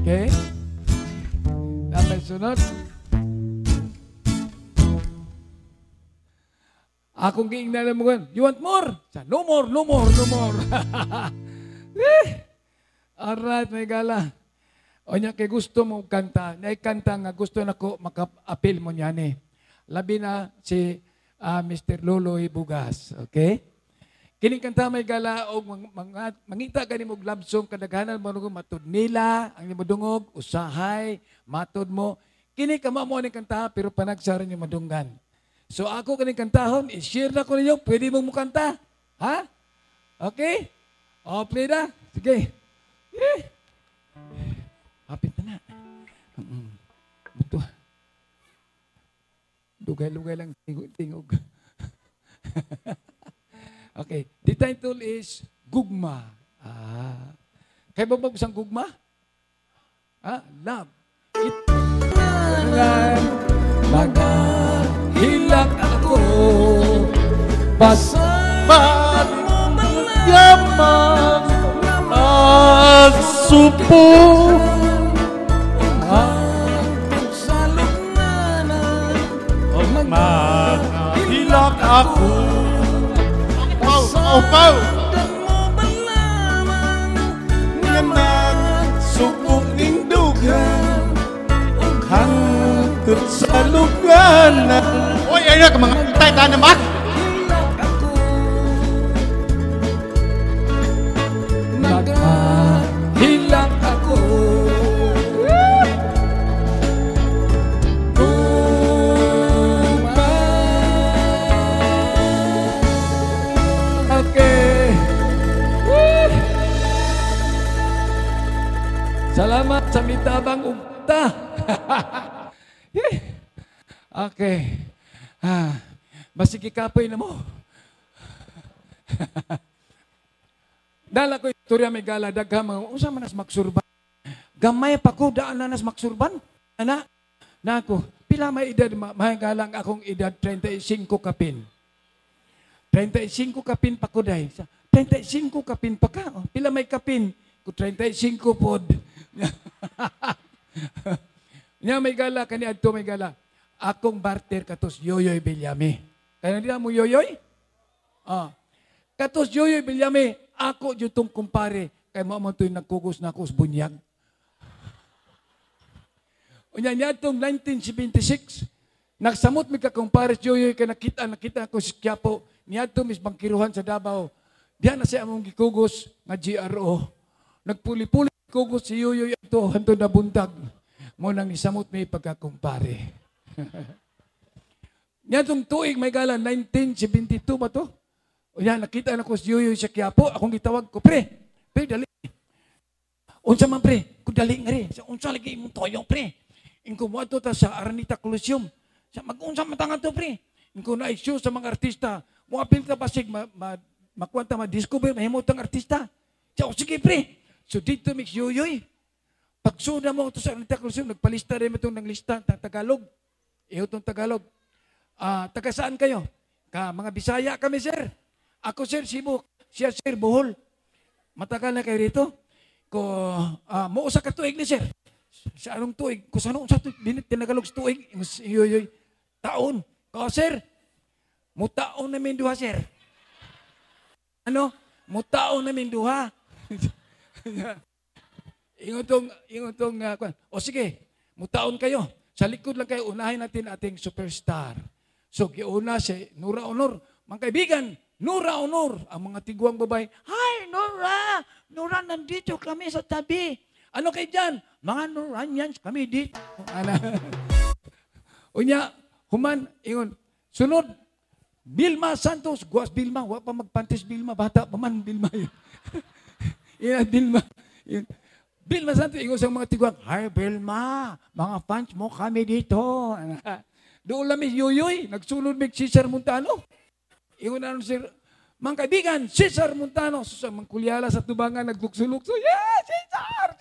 Okay? May sunod. Akong giingnan mo gan, you want more? No more, no more, no more. Alright, may gala. O niya, kay gusto mong kanta, naikanta nga gusto na ko maka-appeal mo niya ni. Labi na si Mr. Loloy Bugas. Okay? Kining kanta may gala o mangita gani mo love song kadaghanan mo matud nila, ang imo dungog, usahay, matud mo. Kini kama mo ni kanta pero panagsara ni madunggan. So ako kaning kantahon, i-share na ko ninyo, pwede mong mukanta. Ha? Okay? O, play na. Sige. Hapit na na. Ito. Lugay-lugay lang, tingog. Okay. The title is Gugma. Kaya ba magbusang gugma? Love. Hilak ako Ba't yaman at supo Hilak ako Pau Nganan sukong indugan Hangtod sa luganan Uy, ayun ka mga tay-tay naman Hilak ako Okay. Salamat sa mitabang ugta. Okay. Basig ikapoy na mo. Dala ko istorya may gala daghang mga unsa man nas maksurban. Gamay pa ko daan na nas maksurban. Ana nako pila may edad may galang akong edad 35 kapin. 35 kapin pa ko day. 35 kapin pa ka. Oh, pila may kapin? Ko 35 pod. Nya may gala kani adto may gala. Akong barter katos Yoyoy Bilyame. Kaya nila mo Yoyoy? Katos Yoyoy Bilyame, ako jutong kumpare kay mo man toy nagkugos na ako sa bunyag. Unya niya itong 1976, nagsamot mi ka kumpare Yoyoy kay nakita ako si Quiapo, niya ito mis bangkiruhan sa Davao. Diyan na siya among gikugos nga GRO. Nagpuli-puli kugos si Yoyoy ito hantod na buntag. Mo nang nisamot mi pagkakumpare. Niya itong tuig may gala 1972 ba to? O yan, nakita na ko si Yoyoy sa Quiapo. Akong gitawag ko, pre, dali. Unsa man, pre, ko dali nga rin. Unsa lagi mong toyo, pre. Ingko mo ito ta sa Aranita Coliseum. Mag-unsa matanga to, pre. Ingko na-issue sa mga artista. Muapil ka basig, makwanta, ma-discover, mahimutang artista. O sige, pre. So dito, mix Yoyoy. Pagsuna mo ito sa Aranita Coliseum, nagpalista rin itong ng lista ng Tagalog. Iyo itong Tagalog. Taga saan kayo? Mga Bisaya kami, sir. Ako, sir, Cebu. Siya, sir, Bohol. Matagal na kayo rito. Mausa ka tuig ni, sir. Sa anong tuig? Kung saan sa tuig? Tinagalog sa tuig. Yoyoy. Taon. Sir, mutaon namin duha, sir. Ano? Mutaon namin duha. Ingon tong, sige, mutaon kayo. Sa likod lang kayo, unahin natin ating superstar. So, giuna si Nora Honor. Mga kaibigan, Nora Honor. Ang mga tiguang babae, hi, Nora! Nora, nandito kami sa tabi. Ano kayo dyan? Mga Noranians kami dito. Unya, human, ingon, sunod, Bilma Santos. Guwas Bilma, wala pa magpantis Bilma. Bata pa man Bilma yun. Bilma. Bilma Santos, ingon sa mga tiguang, hi, Bilma, mga fans mo kami dito. Doon lang may Yoyoy, nagsunod may Cesar Montano. Ingon na sir, mga kaibigan, Cesar Montano. Sa mga kulyala sa tubangan, naglukso-lukso. Yeah, Cesar!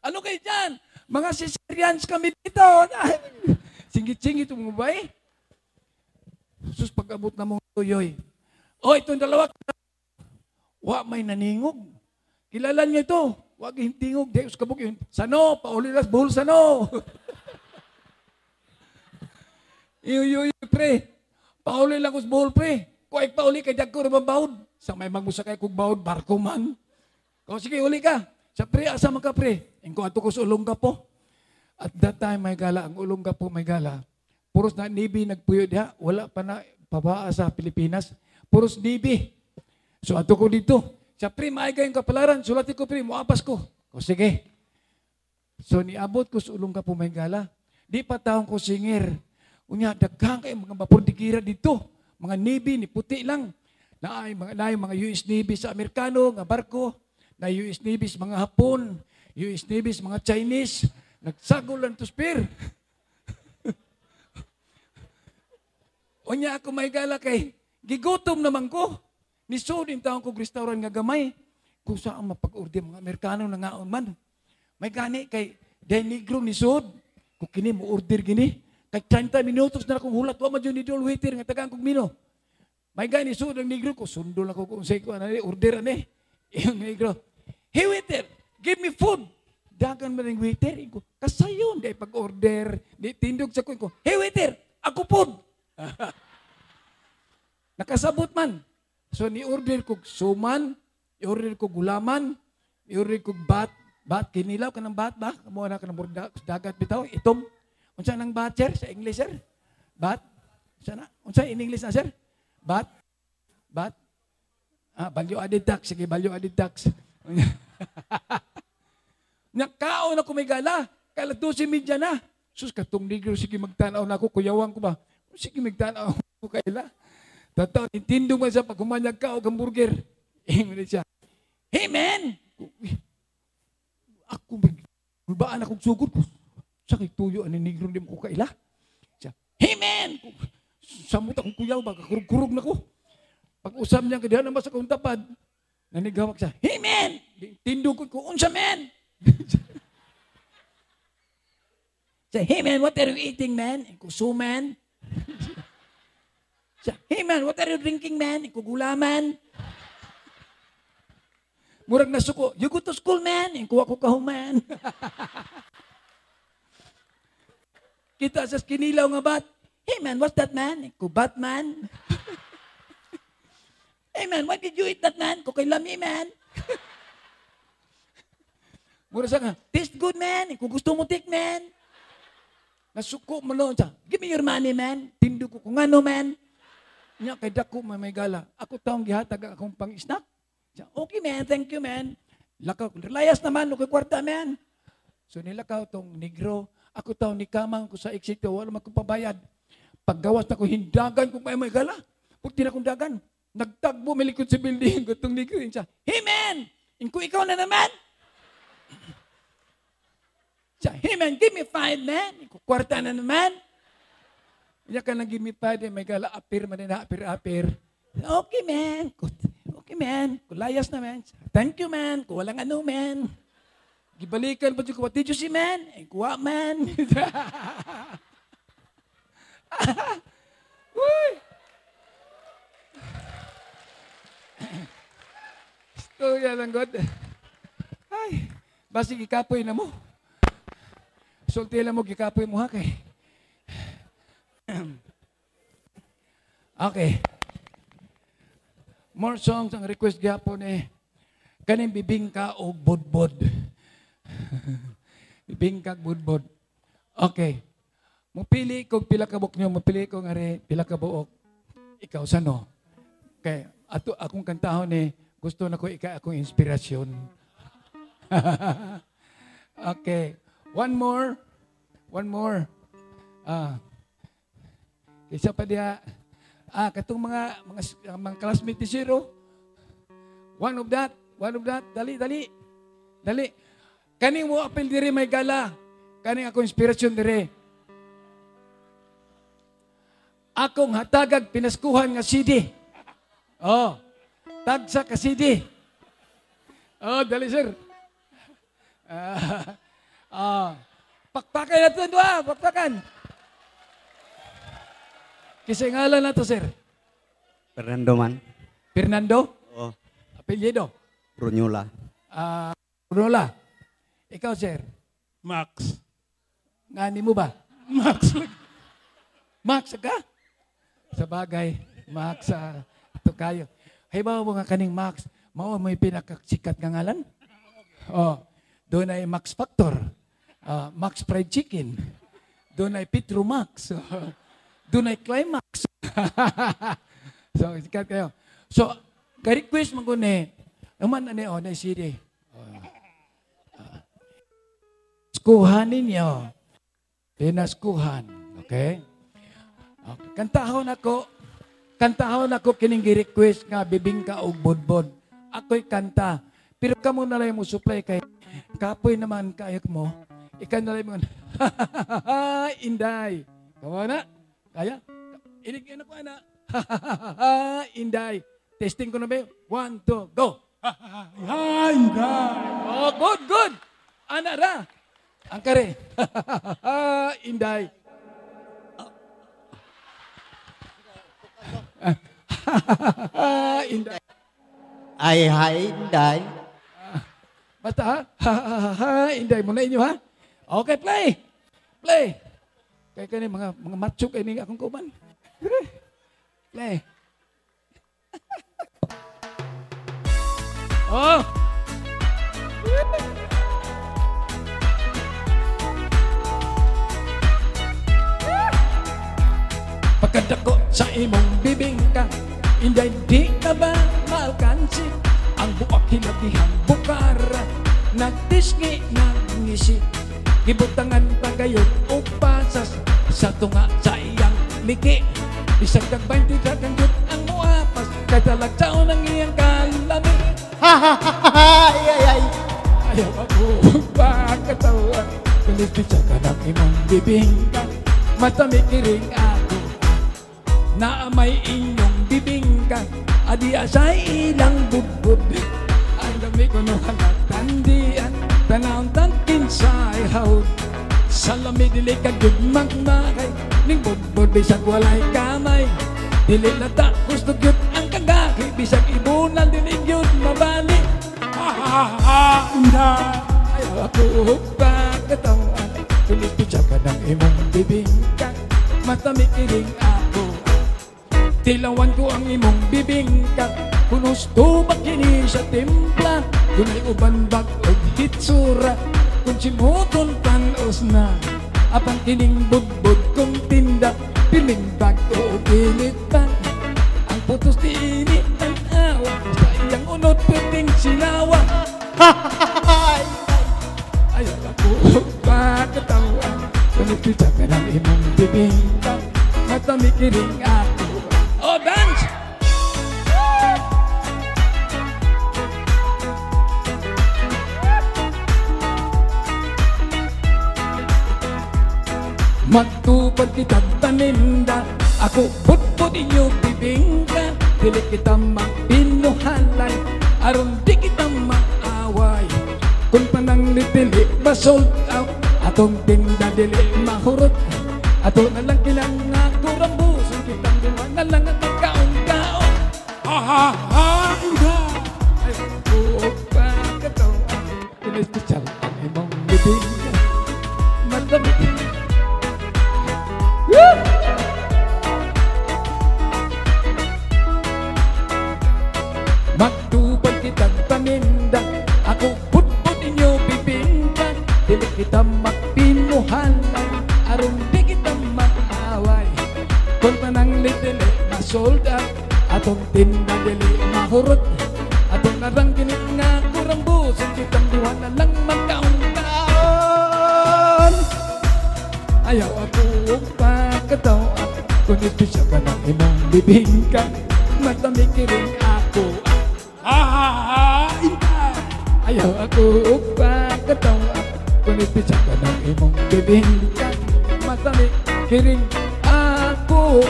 Ano kayo dyan? Mga Cesarians kami dito. Singit-singit mo ba eh? Sus, pag-abot na mong Yoyoy. Itong dalawa, may naningog. Kilala niyo ito. Wag hintingog, di us kabog yun. Sano, pauli las buhol sano. Iyo, pre. Pauli lang us buhol, pre. Kuay pauli kay dagko ra bawod. Sa may magmusa kay kog bawod, barko man. Kung sige, uli ka. Sa pre, asa man ka, pre. Ingko ato ko sa Olongapo. At that time, may gala, ang Olongapo may gala. Puros na Navy nagpuyo diha, wala pa na pabaa sa Pilipinas. Puros Navy. So ato ko dito. Sa pre, maayga yung kapalaran. Sulati ko, pre, muapas ko. O sige. So niabot ko sa Olongapo may gala. Di pa taong ko singir. Unya, daghang kayo mga mapurdikira dito. Mga Navy, ni puti lang. Na mga US Navy sa Amerikano, nga barko. Na US Navy sa mga Hapon. US Navy sa mga Chinese. Nagsagol lang to spear. Unya ako may gala kay, gigutom naman ko. Nisod yung taong kong restaurant nga gamay. Kung saan mapag-order mga Amerikano na ngaon man. May gani kay, dahil negro nisod. Kung kini mo order gini. Kay 30 minutos na akong hulat. Wa man yun ni Dol Waiter nga tagaan kong mino. May gani nisod ang negro ko. Sundol ako kung say ko, order ane. Yung negro, hey waiter, give me food. Dagan man ang waiter. Kasayon, dahil pag-order. Di tindog sa ko. Hey waiter, ako food. Nakasabot man. So ni-order ko suman, i-order ko gulaman, i-order ko bat, kinilaw ka ng bat ba? Kamuha na ka ng dagat bitaw, itom. Unsa nang bat, sir? Sa English, sir? Bat? Unsa in English na, sir? Bat? Value added tax. Sige, value added tax. Nakaon ako may gala. Kala 12:30 na. Sus, katong negro, sige magtanaw na ako, kuyawang ko ba? Sige magtanaw ko kaila. Tataw, intindong man siya pag humanyag ka o hamburger. Ingon siya, hey man! Ako, baan akong sugod ko. Sakit tuyo, ani negro, hindi mo ko kaila. Siya, hey man! Samot akong kuyaw, baga kurug-kurug na ko. Pag-usap niya, kaya naman sa kong tapad, nanigawak siya, hey man! Tindog ko, unsa man! Siya, hey man, what are you eating, man? Kusuman. Siya, hey man, what are you drinking, man? Kugulaman. Murag na suko, you go to school, man. Kuha ko kahuman. Kita sa kinilaw nga bat. Hey man, what's that, man? Batman. Hey man, why did you eat that, man? Kukailami, man. Mura sa nga, taste good, man. Kung gusto mo tik, man. Nasuko mo lang siya. Give me your money, man. Tindo ko kung ano, man. Nya kay dako may gala. Ako taong gihatag akong pang-snack. Okay, man. Thank you, man. Lakaw. Layas naman. Okay, kwarta, man. So nilakaw tong negro. Ako taong nikamang ko sa eksito. Wala man kong pabayad. Paggawas na ko, hindagan ko may gala. Puti na kong dagan. Nagtagbo, may likod sa building. Gutong negro. Siya, hey, man. Ingko ikaw na naman. Siya, hey, man. Give me 5, man. Ingko kwarta na naman. Iya ka nang give me 5, may gala, apir man na, apir. Okay, man. Okay, man. Kulayas na, man. Thank you, man. Kung walang ano, man. Gibalikan pa dyan ko, what did you see, man? Kuha, man. Uy! Istorya lang, God. Ay, basi gikapoy na mo. Sulti lang mo, gikapoy mo ha, kay. Okay. More songs ang request gyapon kaning bibingka o budbod. Bibingka budbod. Okay. Mupili kog pila ka buok nyo, mupili ko nga pila ka buok. Ikaw sano? Okay, ato akong kantahon gusto na ko akong inspirasyon. Okay. One more. Isa pa diha. Katong mga classmate ni Zero. One of that. Dali. Kani mo apel diri may gala. Kani ako inspirasyon diri. Akong hatagag pinaskuhan nga CD. Oh. Tagsa ka CD. Oh, dali sir. Pakpakan natin doa, pakpakan. Kisay ngalan na to, sir? Fernando man. Fernando? Oo. Apelyido? Brunyola. Rola. Ikaw, sir. Max. Ngani mo ba? Max. Max ka? Sa bagay, Max, ito kayo. Hay ba mga kaning Max, may pinakasikat nga ngalan? Oh, doon ay Max Factor. Max Fried Chicken. Doon ay Petro Max. Doon ay Climax. So, sikat kayo. So, ka-request mo ko ni, naman na CD. Skuhan ninyo. Pinaskuhan. Okay? Kantahon ako kining gi-request nga bibingka og bodbod. Ako'y kanta. Pero kamo na lang mo supply kay kapoy naman kayak mo. Ikan na lang mo. Inday. Kamu na? Kaya? Inig ko na. Inday. Testing ko na ba? 1, 2, go. Inday. Oh, good. Ana ra. Ang kare. Inday. Inday. Ay, hi, Inday. Basta ha? Inday mo na inyo ha? Okay, play. Kaya kani mga macho kay ning akong kuman. Play. Oh. Pagkadako sa imong bibingka, Inday di ka ba maalkansi? Ang buwak hinabihang bukara, nagtisngi ng ngisi. Gibutangan pa kayo o pasas sa tunga sa iyang liki. Isang kag-20 kang yut ang muapas, katalagsaon ang iyang kalami. Ay. Ayaw ako pagkatawan, pinipitsa ka ng imong bibingka. Matamikiring ako, na may inyong bibingka. Adi asay ilang budbud. Ang dami ko nung hanatandian, tanawang tangkin sa ihawd. Salami dili kagud magmakay, ning budbud bisag walay kamay. Dili lata gusto gyud ang kagaki, bisag ibunan dili gyud mabali. Inday. Ayaw ako pagkatawan, pinipitsa ka ng imong bibingka. Matamikiring ako, tilawan ko ang imong bibingka. Kunos tubak kini sa timpla, dunay uban bag og hitsura. Kung simutol panos na, apang kining budbud kong tinda. Piling bag o init pa, ang putos di init ang awa. Sa iyang unod pwedeng sinawa. Ayaw ako pagkatawan, pinipitsa ka ng imong bibingka. Matamikiring ako. Oh, dance! Magtupad kitang taninda, ako budbud inyo bibingka. Dili kita magpinuhalay, aron di kita mag-away. Kung pananglit dili ma-sold out, atong tinda dili mahurot. Ato na lang kilang nga kurambusan, kitang duwa na lang at magkaon-kaon. Inday. Ay, buog pa katawan, pinispisyal ang imong bibingka. Madamit. Magtubad kitang paninda, ako budbud inyo bibingka. Dili kita magpinuhalay, aron di kita mag-away. Kung pananglit dili ma-sold out, atong tinda dili mahurot. Atong narang kinit nga kurambusan, kitang duha na lang magkaon-kaon. Ayaw ako pagkatawan, kung ipisya ka ng imong bibingka. Matamikiring ako. Inday. Ayaw ako pagkatawan, kung ipisya ka ng imong bibingka. Matamikiring ako.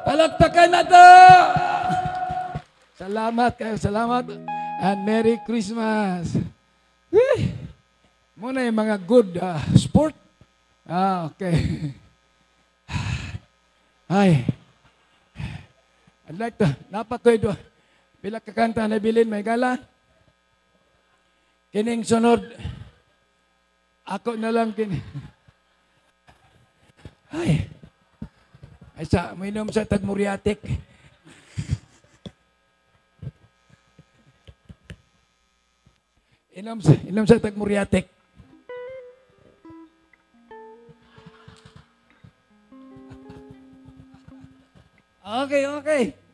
Palakpakan na to! Salamat kayo, salamat. And Merry Christmas. Muna yung mga good sport. Okay. Ay. I'd like to, napakoy do. Pila ka kanta na bilin, may gala. Kining sunod, ako na lang kini. Ay, mainom sa tagmuriatik. Inom sa tagmuriatik. Okay.